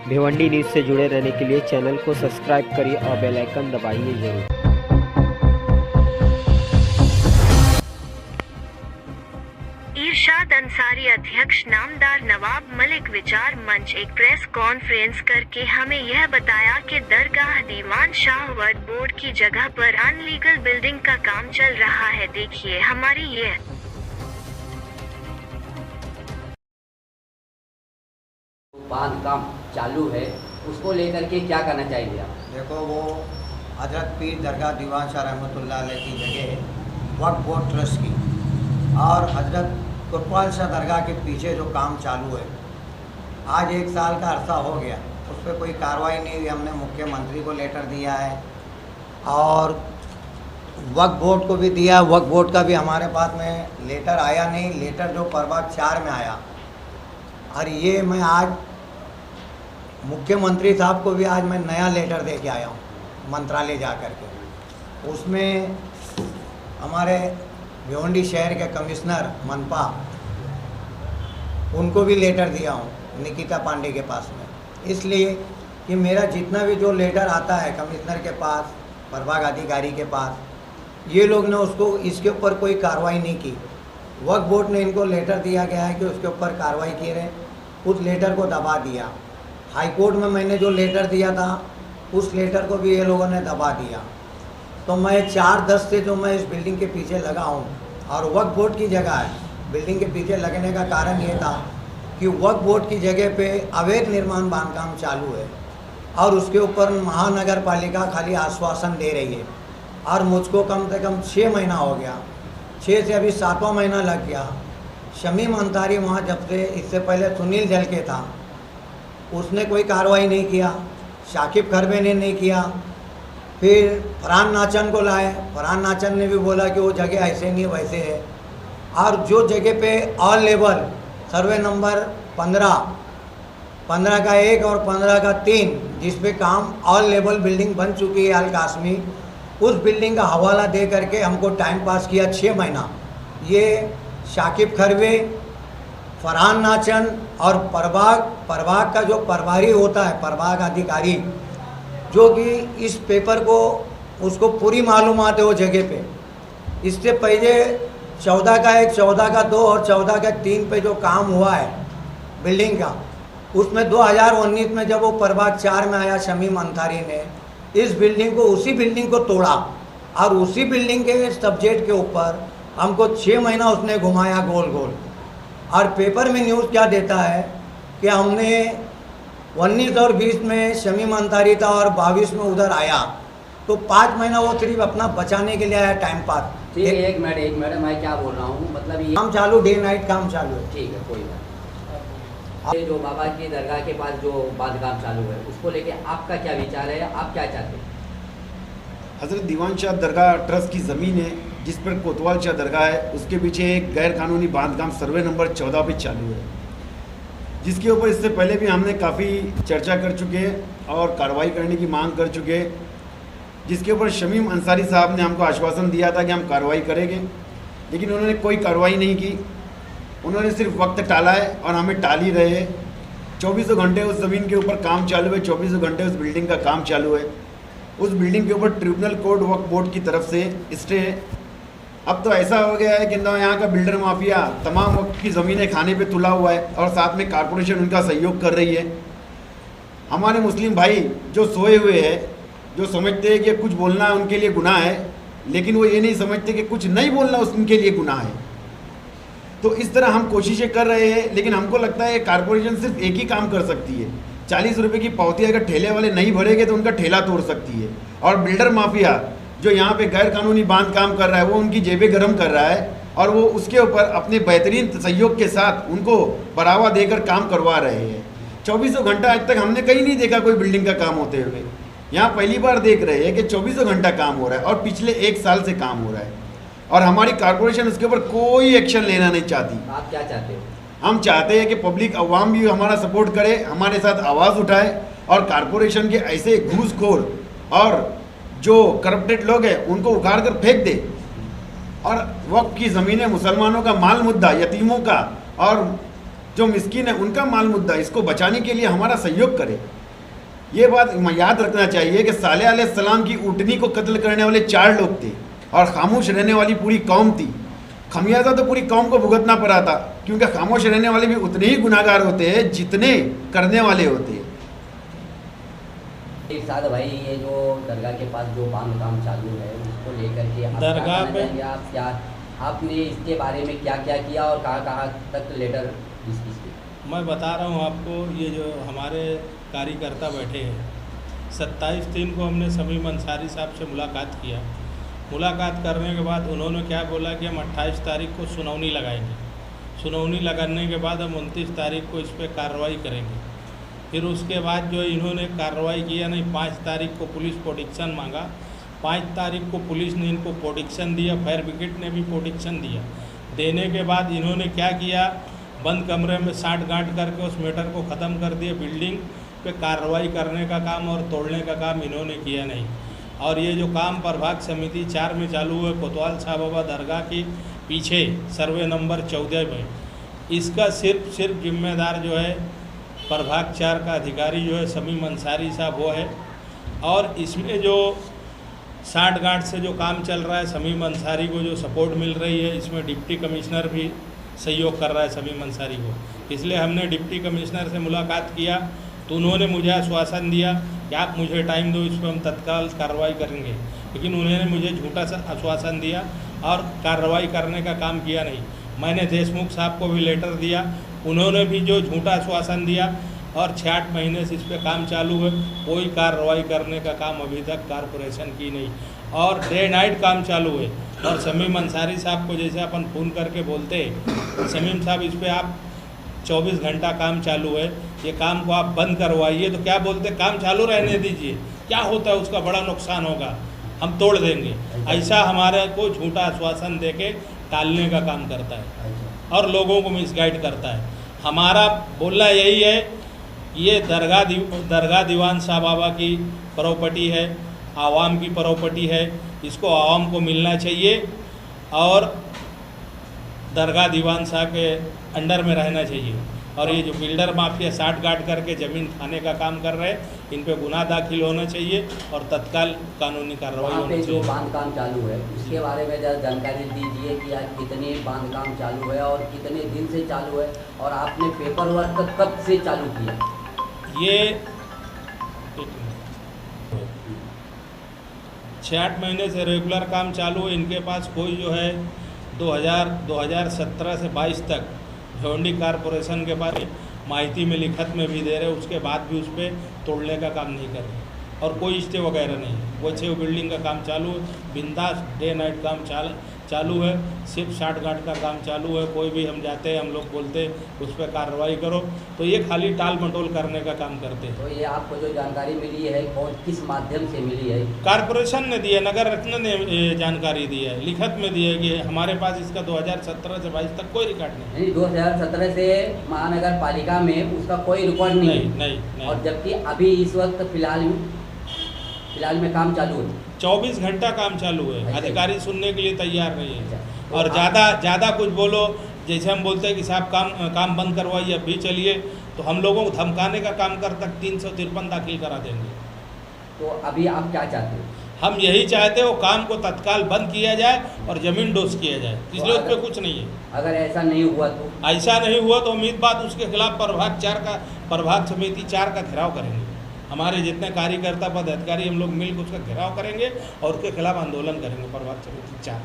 Bhiwandi news से जुड़े रहने के लिए चैनल को सब्सक्राइब करिए और बेल आइकन दबाइए जरूर। इरशाद अंसारी अध्यक्ष नामदार नवाब मलिक विचार मंच एक प्रेस कॉन्फ्रेंस करके हमें यह बताया कि दरगाह दीवान शाह वक्फ बोर्ड की जगह पर अनलीगल बिल्डिंग का काम चल रहा है। देखिए हमारी ये बांध काम चालू है, उसको लेकर के क्या करना चाहिए आप? देखो, वो हजरत पीर दरगाह दीवान शाह रहमतुल्लाह अलैह की जगह वक्फ बोर्ड ट्रस्ट की और हजरत कोतवाल शाह दरगाह के पीछे जो काम चालू है, आज 1 साल का अरसा हो गया, उस पर कोई कार्रवाई नहीं हुई। हमने मुख्यमंत्री को लेटर दिया है और वक्फ बोर्ड को भी दिया। वक्फ बोर्ड का भी हमारे पास में लेटर आया नहीं। लेटर जो प्रभाग 4 में आया, और ये मैं आज मुख्यमंत्री साहब को भी आज मैं नया लेटर दे के आया हूँ मंत्रालय जा कर के। उसमें हमारे भिवंडी शहर के कमिश्नर मनपा, उनको भी लेटर दिया हूँ निकिता पांडे के पास में, इसलिए कि मेरा जितना भी जो लेटर आता है कमिश्नर के पास, प्रभाग अधिकारी के पास, ये लोग ने उसको इसके ऊपर कोई कार्रवाई नहीं की। वक्फ बोर्ड ने इनको लेटर दिया गया है कि उसके ऊपर कार्रवाई की रहे, उस लेटर को दबा दिया। हाई कोर्ट में मैंने जो लेटर दिया था, उस लेटर को भी ये लोगों ने दबा दिया। तो मैं 4-10 से जो मैं इस बिल्डिंग के पीछे लगा हूँ, और वक्फ बोर्ड की जगह है, बिल्डिंग के पीछे लगने का कारण ये था कि वक्फ बोर्ड की जगह पे अवैध निर्माण बांधकाम चालू है और उसके ऊपर महानगर पालिका खाली आश्वासन दे रही है। और मुझको कम से कम 6 महीना हो गया, 6 से अभी 7वां महीना लग गया। शमीम अंसारी वहाँ जब से, इससे पहले सुनील जलके था, उसने कोई कार्रवाई नहीं किया। शाकिब खरबे ने नहीं किया। फिर फरहान नाचन को लाए, फरहान नाचन ने भी बोला कि वो जगह ऐसे नहीं वैसे है। और जो जगह पे ऑल लेवल सर्वे नंबर 15 का 1 और 15 का 3, जिस पे काम ऑल लेवल बिल्डिंग बन चुकी है अल कासमी, उस बिल्डिंग का हवाला दे करके हमको टाइम पास किया 6 महीना। ये शाकिब खरबे, फरहान नाचन और प्रभाग का जो प्रभारी होता है, प्रभाग अधिकारी, जो कि इस पेपर को उसको पूरी मालूमात है वो जगह पे। इससे पहले 14 का 1, 14 का 2 और 14 का 3 पे जो काम हुआ है बिल्डिंग का, उसमें 2019 में जब वो प्रभाग 4 में आया, शमीम अंसारी ने इस बिल्डिंग को, उसी बिल्डिंग को तोड़ा और उसी बिल्डिंग के सब्जेक्ट के ऊपर हमको 6 महीना उसने घुमाया गोल गोल। और पेपर में न्यूज़ क्या देता है कि हमने 19 और 20 में शमीम अंसारी था और 22 में उधर आया, तो 5 महीना वो सिर्फ अपना बचाने के लिए आया, टाइम पास। ठीक है, एक मिनट मैं क्या बोल रहा हूँ, मतलब ये काम चालू, डे नाइट काम चालू है। ठीक है, कोई बात। ये जो बाबा की दरगाह के पास जो बांध काम चालू है, उसको लेके आपका क्या विचार है, आप क्या चाहते हैं? हज़रत दीवान शाह दरगाह ट्रस्ट की ज़मीन है जिस पर कोतवाल शाह दरगाह है, उसके पीछे एक गैर कानूनी बांधकाम सर्वे नंबर 14 पे चालू है, जिसके ऊपर इससे पहले भी हमने काफ़ी चर्चा कर चुके हैं और कार्रवाई करने की मांग कर चुके हैं, जिसके ऊपर शमीम अंसारी साहब ने हमको आश्वासन दिया था कि हम कार्रवाई करेंगे, लेकिन उन्होंने कोई कार्रवाई नहीं की। उन्होंने सिर्फ वक्त टाला है और हमें टाल ही रहे हैं। 24 घंटे उस ज़मीन के ऊपर काम चालू है, 24 घंटे उस बिल्डिंग का काम चालू है। उस बिल्डिंग के ऊपर ट्रिब्यूनल कोर्ट वक्फ बोर्ड की तरफ से स्टे है। अब तो ऐसा हो गया है कि यहाँ का बिल्डर माफिया तमाम वक्त की ज़मीनें खाने पे तुला हुआ है और साथ में कारपोरेशन उनका सहयोग कर रही है। हमारे मुस्लिम भाई जो सोए हुए हैं, जो समझते हैं कि कुछ बोलना उनके लिए गुनाह है, लेकिन वो ये नहीं समझते कि कुछ नहीं बोलना उनके लिए गुनाह है। तो इस तरह हम कोशिशें कर रहे हैं, लेकिन हमको लगता है कारपोरेशन सिर्फ एक ही काम कर सकती है। 40 रुपये की पावती अगर ठेले वाले नहीं भरेंगे तो उनका ठेला तोड़ सकती है, और बिल्डर माफिया जो यहाँ पे गैर कानूनी बांध काम कर रहा है, वो उनकी जेबें गर्म कर रहा है और वो उसके ऊपर अपने बेहतरीन सहयोग के साथ उनको बढ़ावा देकर काम करवा रहे हैं। 24 घंटा आज तक हमने कहीं नहीं देखा कोई बिल्डिंग का काम होते हुए। यहाँ पहली बार देख रहे हैं कि 24 घंटा काम हो रहा है और पिछले 1 साल से काम हो रहा है, और हमारी कारपोरेशन उसके ऊपर कोई एक्शन लेना नहीं चाहती। आप क्या चाहते हो? हम चाहते हैं कि पब्लिक अवाम भी हमारा सपोर्ट करे, हमारे साथ आवाज़ उठाए और कारपोरेशन के ऐसे घूसखोर और जो करप्टेड लोग हैं उनको उखाड़ कर फेंक दे, और वक्फ की ज़मीनें मुसलमानों का माल मुद्दा, यतीमों का और जो मिस्किन है उनका माल मुद्दा, इसको बचाने के लिए हमारा सहयोग करे। ये बात याद रखना चाहिए कि सालेह अलैहिस्सलाम की ऊँटनी को कत्ल करने वाले 4 लोग थे और खामोश रहने वाली पूरी कौम थी। खमियाजा तो पूरी कौम को भुगतना पड़ा था, क्योंकि खामोश रहने वाले भी उतने ही गुनाहगार होते हैं जितने करने वाले होते हैं। इरशाद भाई, ये जो दरगाह के पास जो बांध काम चालू है उसको लेकर के आप दरगाह क्या कहना चाहिए? आप क्या आपने इसके बारे में क्या क्या किया और कहाँ तक लेटर डिस्कस किया? मैं बता रहा हूँ आपको, ये जो हमारे कार्यकर्ता बैठे हैं, 27/3 को हमने समीम अंसारी साहब से मुलाकात किया। मुलाकात करने के बाद उन्होंने क्या बोला कि हम 28 तारीख को सुनौनी लगाएंगे। सुनौनी लगाने के बाद हम 29 तारीख को इस पर कार्रवाई करेंगे। फिर उसके बाद जो इन्होंने कार्रवाई किया नहीं, 5 तारीख को पुलिस प्रोटेक्शन मांगा। 5 तारीख को पुलिस ने इनको प्रोटेक्शन दिया, फायर ब्रिगेड ने भी प्रोटेक्शन दिया। देने के बाद इन्होंने क्या किया, बंद कमरे में साँठ गांठ करके उस मैटर को ख़त्म कर दिया। बिल्डिंग पे कार्रवाई करने का काम और तोड़ने का काम इन्होंने किया नहीं। और ये जो काम प्रभाग समिति 4 में चालू है, कोतवाल शाह बाबा दरगाह के पीछे सर्वे नंबर 14 में, इसका सिर्फ जिम्मेदार जो है प्रभाग 4 का अधिकारी जो है समीम अंसारी साहब वो है। और इसमें जो साठ गांठ से जो काम चल रहा है, समीम अंसारी को जो सपोर्ट मिल रही है, इसमें डिप्टी कमिश्नर भी सहयोग कर रहा है समीम अंसारी को। इसलिए हमने डिप्टी कमिश्नर से मुलाकात किया तो उन्होंने मुझे आश्वासन दिया कि आप मुझे टाइम दो, इस पर हम तत्काल कार्रवाई करेंगे। लेकिन उन्होंने मुझे झूठा सा आश्वासन दिया और कार्रवाई करने का काम किया नहीं। मैंने देशमुख साहब को भी लेटर दिया, उन्होंने भी जो झूठा आश्वासन दिया और 6-8 महीने से इस पर काम चालू है, कोई कार्रवाई करने का काम अभी तक कारपोरेशन की नहीं। और डे नाइट काम चालू है। और समीम अंसारी साहब को जैसे अपन फ़ोन करके बोलते हैं, समीम साहब इस पर आप 24 घंटा काम चालू है, ये काम को आप बंद करवाइए, तो क्या बोलते, काम चालू रहने दीजिए, क्या होता है उसका बड़ा नुकसान होगा, हम तोड़ देंगे। ऐसा हमारे को झूठा आश्वासन देके टालने का काम करता है और लोगों को मिसगाइड करता है। हमारा बोलना यही है, ये दरगाह दीवान शाह बाबा की प्रॉपर्टी है, आवाम की प्रॉपर्टी है, इसको आवाम को मिलना चाहिए और दरगाह दीवान शाह के अंडर में रहना चाहिए। और ये जो बिल्डर माफिया साठ गांठ करके ज़मीन खाने का काम कर रहे हैं, इन पे गुनाह दाखिल होना चाहिए और तत्काल कानूनी कार्रवाई होनी चाहिए। जो बांध काम चालू है उसके बारे में ज़रा जानकारी दीजिए कि आज कितने बांध काम चालू है और कितने दिन से चालू है और आपने पेपर वर्क कब से चालू किया? ये 6-8 महीने से रेगुलर काम चालू है। इनके पास कोई जो है 2017 से 22 तक भिवंडी कारपोरेशन के पास माहिती में लिखत में भी दे रहे, उसके बाद भी उस पर तोड़ने का काम नहीं कर रहे और कोई स्टे वगैरह नहीं है। वो 6 बिल्डिंग का काम चालू है, बिंदास डे नाइट काम चालू है, सिर्फ 60 गांठ का काम चालू है। कोई भी हम जाते हैं, हम लोग बोलते हैं उस पर कार्रवाई करो, तो ये खाली टाल मटोल करने का काम करते हैं। तो ये आपको जो जानकारी मिली है किस माध्यम से मिली है? कारपोरेशन ने दी है, नगर रत्न ने जानकारी दी है, लिखत में दी है कि हमारे पास इसका 2017 से 22 तक कोई रिकॉर्ड नहीं। 2017 से महानगर पालिका में उसका कोई रिकॉर्ड नहीं। और जबकि अभी इस वक्त फिलहाल में काम चालू है, 24 घंटा काम चालू है। अधिकारी सुनने के लिए तैयार नहीं है। और ज़्यादा कुछ बोलो, जैसे हम बोलते हैं कि साहब काम बंद करवाइए, अब भी चलिए, तो हम लोगों को धमकाने का काम कर तक 353 दाखिल करा देंगे। तो अभी आप क्या चाहते हो? हम यही चाहते हो काम को तत्काल बंद किया जाए और ज़मीन डोज किया जाए, इसलिए उस पर कुछ नहीं है। अगर ऐसा नहीं हुआ तो उम्मीद बात उसके खिलाफ प्रभाग समिति 4 का घेराव करेंगे। हमारे जितने कार्यकर्ता पदाधिकारी हम लोग मिलकर उसका घेराव करेंगे और उसके खिलाफ आंदोलन करेंगे प्रभाग समिति 4।